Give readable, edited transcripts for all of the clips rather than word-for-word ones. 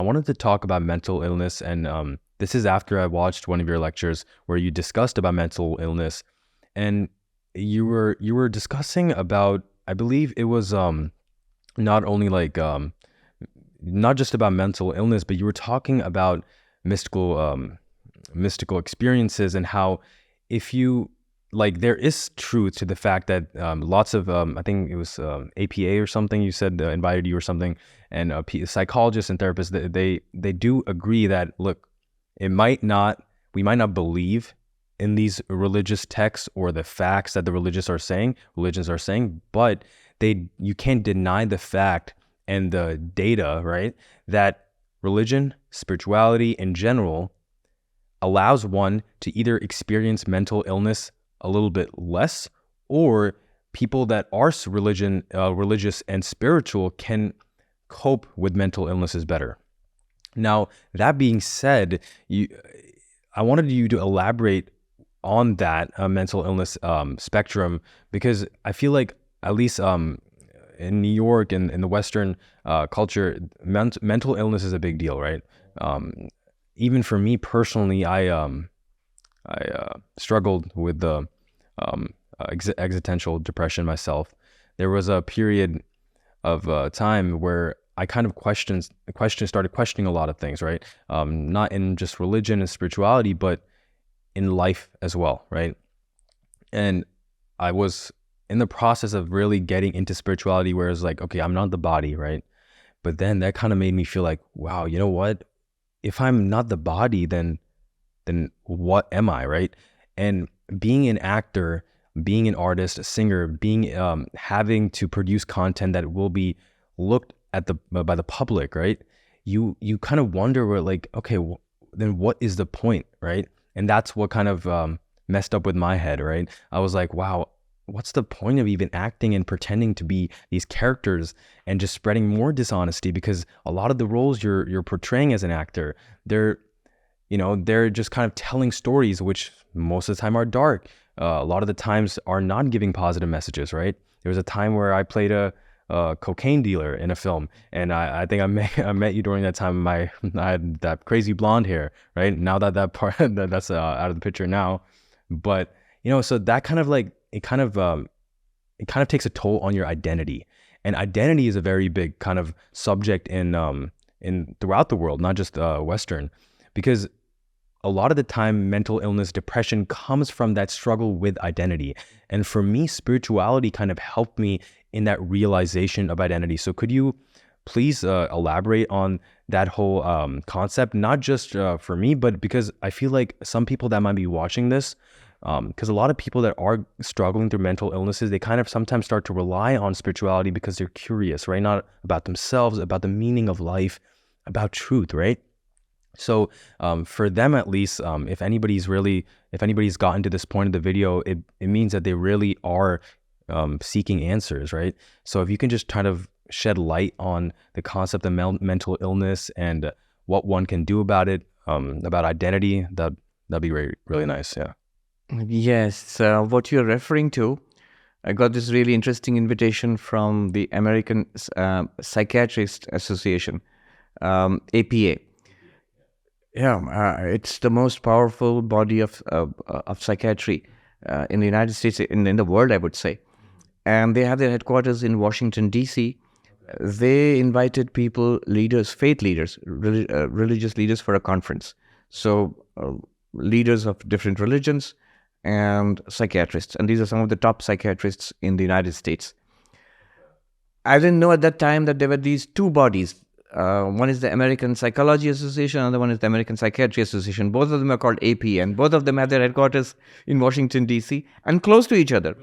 wanted to talk about mental illness, and this is after I watched one of your lectures where you discussed about mental illness, and you were discussing about, I believe it was not only like not just about mental illness, but you were talking about mystical experiences, and how if you like, there is truth to the fact that lots of I think it was APA or something you said invited you or something, and psychologists and therapists, they do agree that, look, we might not believe in these religious texts or the facts that the religions are saying, but you can't deny the fact and the data, right, that religion, spirituality in general, allows one to either experience mental illness a little bit less, or people that are religious and spiritual can cope with mental illnesses better. Now, that being said, I wanted you to elaborate on that mental illness spectrum, because I feel like, at least in New York and in the Western culture, mental illness is a big deal, right? Even for me personally, I struggled with the existential depression myself. There was a period of time where I kind of started questioning a lot of things, right? Not in just religion and spirituality, but in life as well, right? And I was in the process of really getting into spirituality, where it's like, okay, I'm not the body, right? But then that kind of made me feel like, wow, you know what? If I'm not the body, then what am I, right? And being an actor, being an artist, a singer, being having to produce content that will be looked at by the public, right? You kind of wonder, where like, okay, then what is the point, right? And that's what kind of messed up with my head, right? I was like, wow, what's the point of even acting and pretending to be these characters and just spreading more dishonesty? Because a lot of the roles you're portraying as an actor, they're just kind of telling stories which most of the time are dark. A lot of the times are not giving positive messages, right? There was a time where I played a cocaine dealer in a film, and I think I met you during that time. I had that crazy blonde hair, right? Now that part that's out of the picture now, but so that kind of like, it kind of takes a toll on your identity, and identity is a very big kind of subject in throughout the world, not just Western, because a lot of the time mental illness, depression comes from that struggle with identity. And for me, spirituality kind of helped me in that realization of identity. So could you please elaborate on that whole concept, not just for me, but because I feel like some people that might be watching this, because a lot of people that are struggling through mental illnesses, they kind of sometimes start to rely on spirituality because they're curious, right? Not about themselves, about the meaning of life, about truth, right? So for them, at least, if anybody's gotten to this point of the video, it means that they really are seeking answers, right? So if you can just kind of shed light on the concept of mental illness and what one can do about it, about identity, that'd be really, really nice. Yeah. Yes, what you're referring to, I got this really interesting invitation from the American Psychiatrist Association, APA. Yeah, it's the most powerful body of psychiatry in the United States, in the world, I would say. And they have their headquarters in Washington, D.C. They invited people, leaders, faith leaders, religious leaders for a conference. So leaders of different religions and psychiatrists. And these are some of the top psychiatrists in the United States. I didn't know at that time that there were these two bodies. One is the American Psychology Association, another one is the American Psychiatry Association. Both of them are called AP, and both of them have their headquarters in Washington, D.C. and close to each other.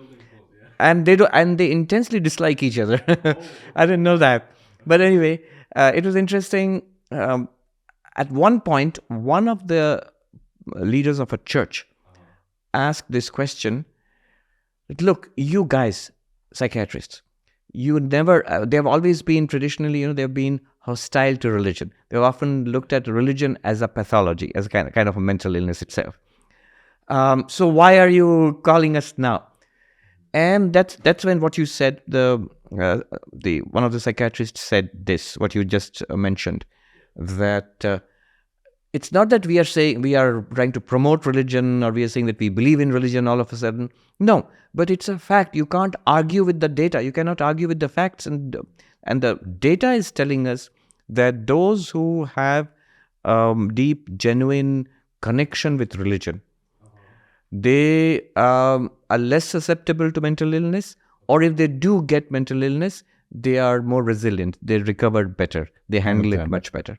And they intensely dislike each other. I didn't know that. But anyway, it was interesting. At one point, one of the leaders of a church asked this question: look, you guys, psychiatrists, they've always been traditionally, they've been hostile to religion. They've often looked at religion as a pathology, as a kind of a mental illness itself. So why are you calling us now? And that's when what you said, the one of the psychiatrists said this, what you just mentioned. that it's not that we are saying we are trying to promote religion, or we are saying that we believe in religion all of a sudden. No, but it's a fact. You can't argue with the data. You cannot argue with the facts, and the data is telling us that those who have deep, genuine connection with religion, they are less susceptible to mental illness, or if they do get mental illness, they are more resilient. They recover better. They handle it much better.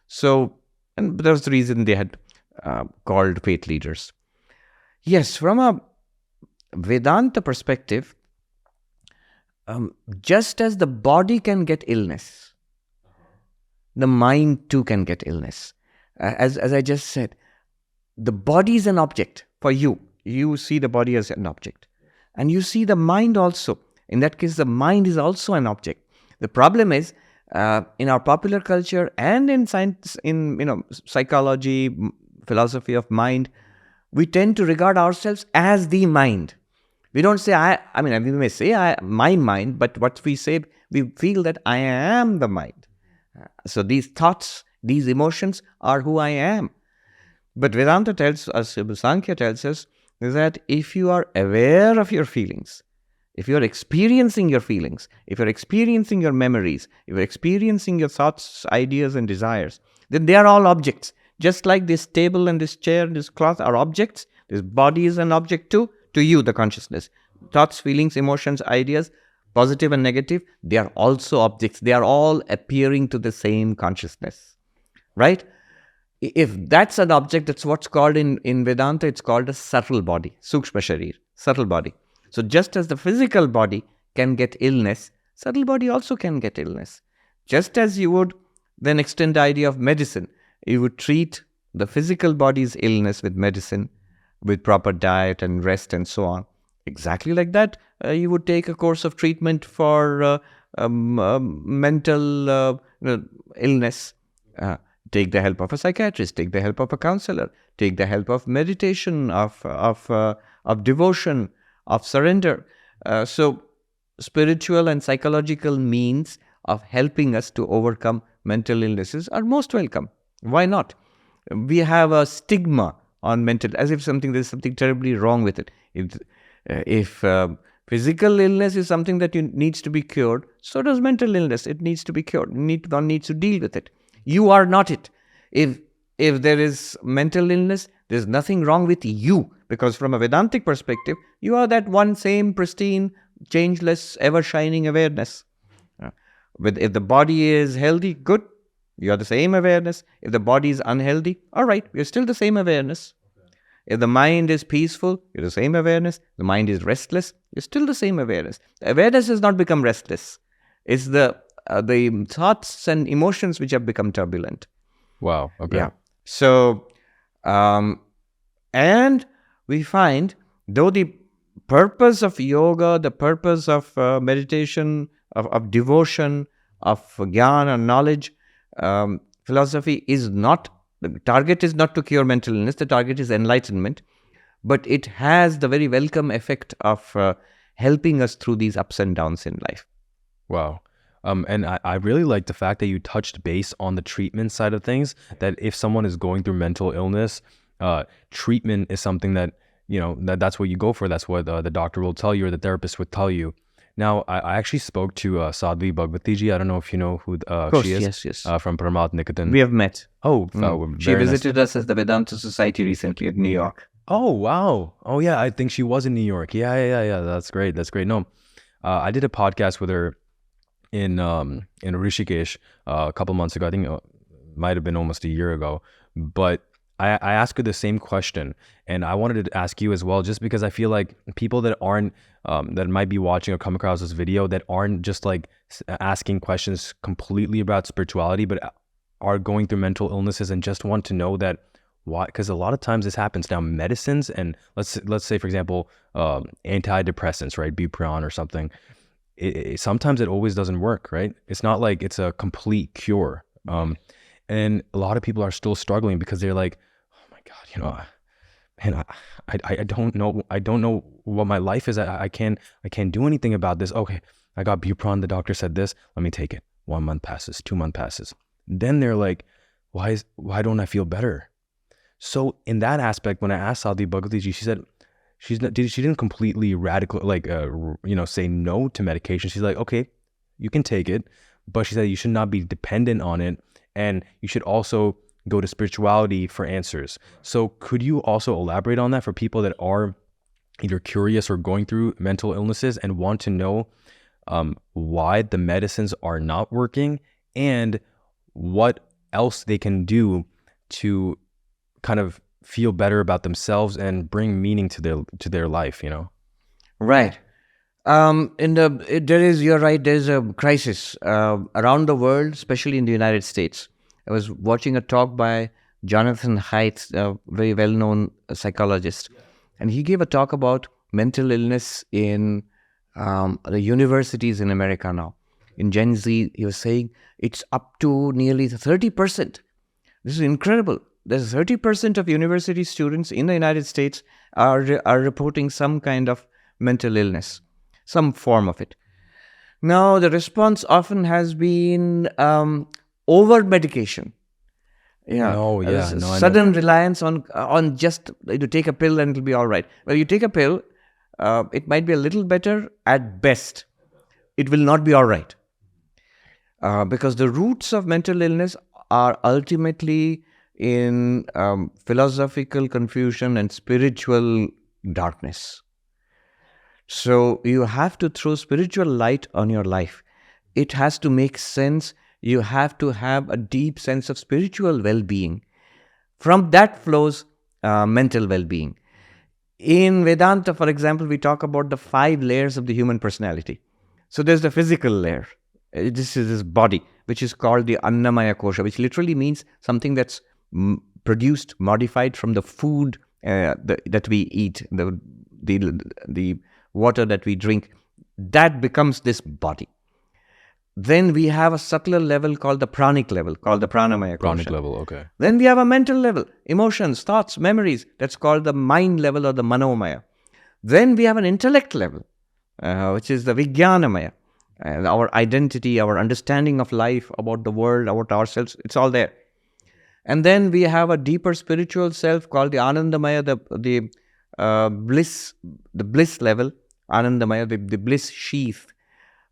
So, and that was the reason they had called faith leaders. Yes, from a Vedanta perspective, just as the body can get illness, the mind too can get illness. As I just said, the body is an object for you. You see the body as an object. And you see the mind also. In that case, the mind is also an object. The problem is, in our popular culture and in science, in psychology, philosophy of mind, we tend to regard ourselves as the mind. We don't say I mean, we may say my mind, but what we say, we feel that I am the mind. So these thoughts, these emotions are who I am. But Vedanta tells us, Sankhya tells us, that if you are aware of your feelings, if you are experiencing your feelings, if you are experiencing your memories, if you are experiencing your thoughts, ideas and desires, then they are all objects. Just like this table and this chair and this cloth are objects, this body is an object too, to you, the consciousness. Thoughts, feelings, emotions, ideas, positive and negative, they are also objects. They are all appearing to the same consciousness, right? If that's an object, that's what's called in Vedanta, it's called a subtle body, Sukshma Sharir, subtle body. So just as the physical body can get illness, subtle body also can get illness. Just as you would then extend the idea of medicine, you would treat the physical body's illness with medicine, with proper diet and rest and so on. Exactly like that, you would take a course of treatment for mental illness. Take the help of a psychiatrist, take the help of a counselor, take the help of meditation, of devotion, of surrender. So spiritual and psychological means of helping us to overcome mental illnesses are most welcome. Why not? We have a stigma on mental, as if there's something terribly wrong with it. If physical illness is something that needs to be cured, so does mental illness. It needs to be cured. One needs to deal with it. You are not it. If there is mental illness, there's nothing wrong with you, because from a Vedantic perspective, you are that one same pristine, changeless, ever-shining awareness. If the body is healthy, good, you are the same awareness. If the body is unhealthy, all right, you're still the same awareness. If the mind is peaceful, you're the same awareness. The mind is restless, you're still the same awareness. The awareness has not become restless. It's the thoughts and emotions which have become turbulent. Wow. Okay. Yeah. So, and we find, though the purpose of yoga, the purpose of meditation, of devotion, of jnana and knowledge, philosophy is not, the target is not to cure mental illness, the target is enlightenment, but it has the very welcome effect of helping us through these ups and downs in life. Wow. And I really like the fact that you touched base on the treatment side of things, that if someone is going through mental illness, treatment is something that, that's what you go for. That's what the doctor will tell you, or the therapist would tell you. Now, I actually spoke to Sadhvi Bhagwati-ji. I don't know if you know who she is. Yes. From Paramat Niketan. We have met. She visited us at the Vedanta Society recently in New York. Oh, wow. Oh, yeah. I think she was in New York. Yeah. That's great. No, I did a podcast with her in Rishikesh a couple months ago. I think it might have been almost a year ago. But I asked her the same question, and I wanted to ask you as well, just because I feel like people that aren't that might be watching or come across this video that aren't just like asking questions completely about spirituality, but are going through mental illnesses and just want to know that why, because a lot of times this happens. Now, medicines, and let's say for example antidepressants, right, Bupropion or something, sometimes it always doesn't work, right? It's not like it's a complete cure. And a lot of people are still struggling because they're like, oh my God, man, I don't know what my life is. I can't do anything about this. Okay, I got Bupropion, the doctor said this, let me take it. 1 month passes, 2 month passes. Then they're like, why don't I feel better? So in that aspect, when I asked Sadhvi Bhagavati Ji, she said she didn't completely radical say no to medication. She's like, okay, you can take it, but she said you should not be dependent on it, and you should also go to spirituality for answers. So could you also elaborate on that for people that are either curious or going through mental illnesses and want to know why the medicines are not working and what else they can do to kind of feel better about themselves and bring meaning to their life, Right. You're right, there's a crisis around the world, especially in the United States. I was watching a talk by Jonathan Haidt, a very well-known psychologist, and he gave a talk about mental illness in the universities in America now. In Gen Z, he was saying it's up to nearly 30%. This is incredible. There's 30% of university students in the United States are reporting some kind of mental illness, some form of it. Now, the response often has been over medication. Sudden reliance on just to take a pill and it'll be all right. Well, you take a pill, it might be a little better at best. It will not be all right. Because the roots of mental illness are ultimately in philosophical confusion and spiritual darkness. So you have to throw spiritual light on your life. It has to make sense. You have to have a deep sense of spiritual well-being. From that flows mental well-being. In Vedanta, for example, we talk about the 5 layers of the human personality. So there's the physical layer. This is this body, which is called the Annamaya Kosha, which literally means something that's produced, modified from the food that we eat, the water that we drink. That becomes this body. Then we have a subtler level called the pranic level, called the Pranamaya Kosha. Pranic level, okay. Then we have a mental level, emotions, thoughts, memories. That's called the mind level or the Manomaya. Then we have an intellect level, which is the Vijnanamaya. Our identity, our understanding of life, about the world, about ourselves, it's all there. And then we have a deeper spiritual self called the Anandamaya, the bliss level, Anandamaya, the bliss sheath.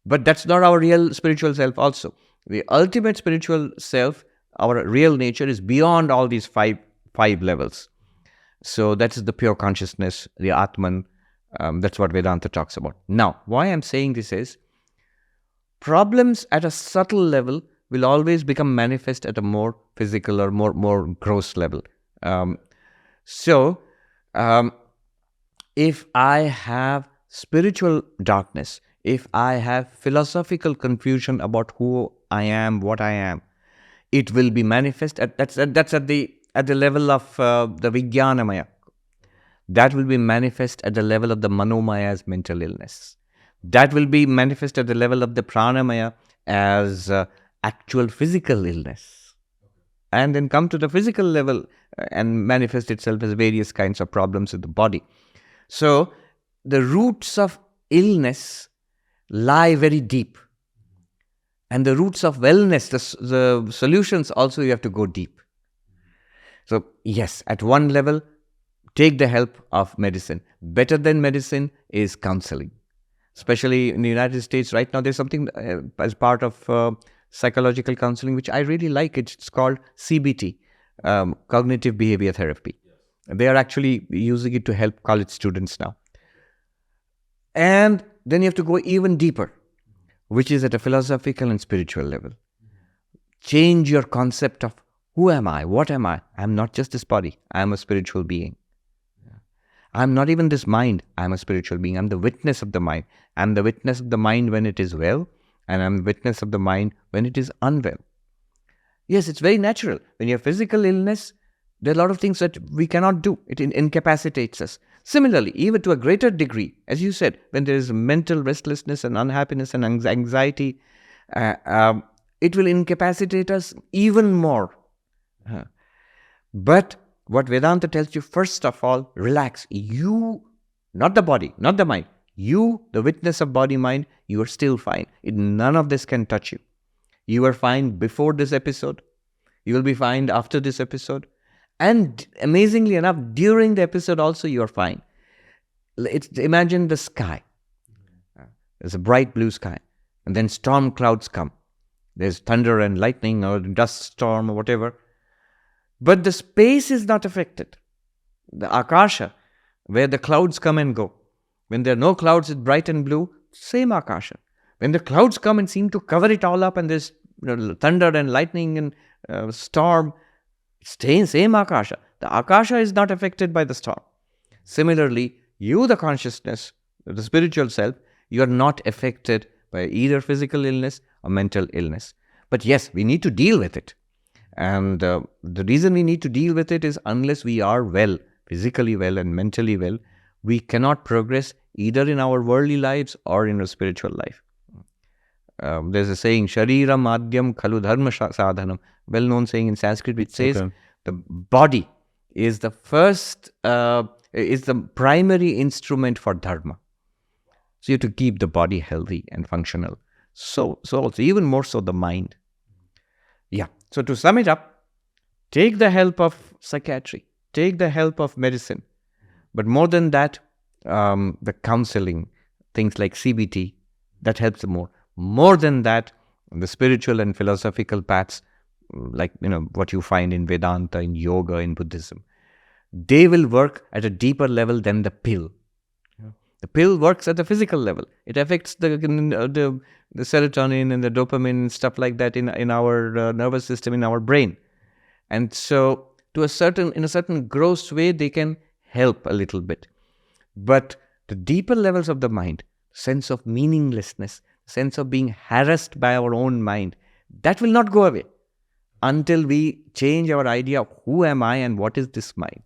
But that's not our real spiritual self also. The ultimate spiritual self, our real nature, is beyond all these five levels. So that is the pure consciousness, the Atman. That's what Vedanta talks about. Now, why I'm saying this is, problems at a subtle level will always become manifest at a more physical or more gross level. If I have spiritual darkness, if I have philosophical confusion about who I am, what I am, it will be manifest that's at the level of the Vijnanamaya. That will be manifest at the level of the Manomaya mental illness. That will be manifest at the level of the Pranamaya as actual physical illness. And then come to the physical level and manifest itself as various kinds of problems in the body. So the roots of illness lie very deep. And the roots of wellness, the solutions also, you have to go deep. So yes, at one level, take the help of medicine. Better than medicine is counseling. Especially in the United States right now, there's something as part of psychological counseling, which I really like. It's called CBT, Cognitive Behavior Therapy. They are actually using it to help college students now. And then you have to go even deeper, which is at a philosophical and spiritual level. Change your concept of who am I? What am I? I'm not just this body. I'm a spiritual being. I'm not even this mind. I'm a spiritual being. I'm the witness of the mind. I'm the witness of the mind when it is well, and I'm the witness of the mind when it is unwell. Yes, it's very natural. When you have physical illness, there are a lot of things that we cannot do. It incapacitates us. Similarly, even to a greater degree, as you said, when there is mental restlessness and unhappiness and anxiety, it will incapacitate us even more. But what Vedanta tells you, first of all, relax. You, not the body, not the mind. You, the witness of body-mind, you are still fine. None of this can touch you. You were fine before this episode. You will be fine after this episode. And amazingly enough, during the episode also, you are fine. Imagine the sky. There's a bright blue sky. And then storm clouds come. There's thunder and lightning or dust storm or whatever. But the space is not affected. The Akasha, where the clouds come and go. When there are no clouds, it's bright and blue, same Akasha. When the clouds come and seem to cover it all up and there's thunder and lightning and storm, same Akasha. The Akasha is not affected by the storm. Similarly, you, the consciousness, the spiritual self, you are not affected by either physical illness or mental illness. But yes, we need to deal with it. And the reason we need to deal with it is unless we are well, physically well and mentally well, we cannot progress either in our worldly lives or in our spiritual life. There's a saying, Shariram Madhyam Khalu Dharma Sadhanam, well-known saying in Sanskrit, which says the body is the first, is the primary instrument for dharma. So you have to keep the body healthy and functional. So also, even more so the mind. Yeah. So to sum it up, take the help of psychiatry, take the help of medicine. But more than that, the counseling, things like CBT, that helps more. More than that, the spiritual and philosophical paths, like what you find in Vedanta, in yoga, in Buddhism, they will work at a deeper level than the pill. The pill works at the physical level. It affects the serotonin and the dopamine and stuff like that in our nervous system, in our brain. And so, in a certain gross way, they can help a little bit. But the deeper levels of the mind, sense of meaninglessness, sense of being harassed by our own mind, that will not go away until we change our idea of who am I and what is this mind.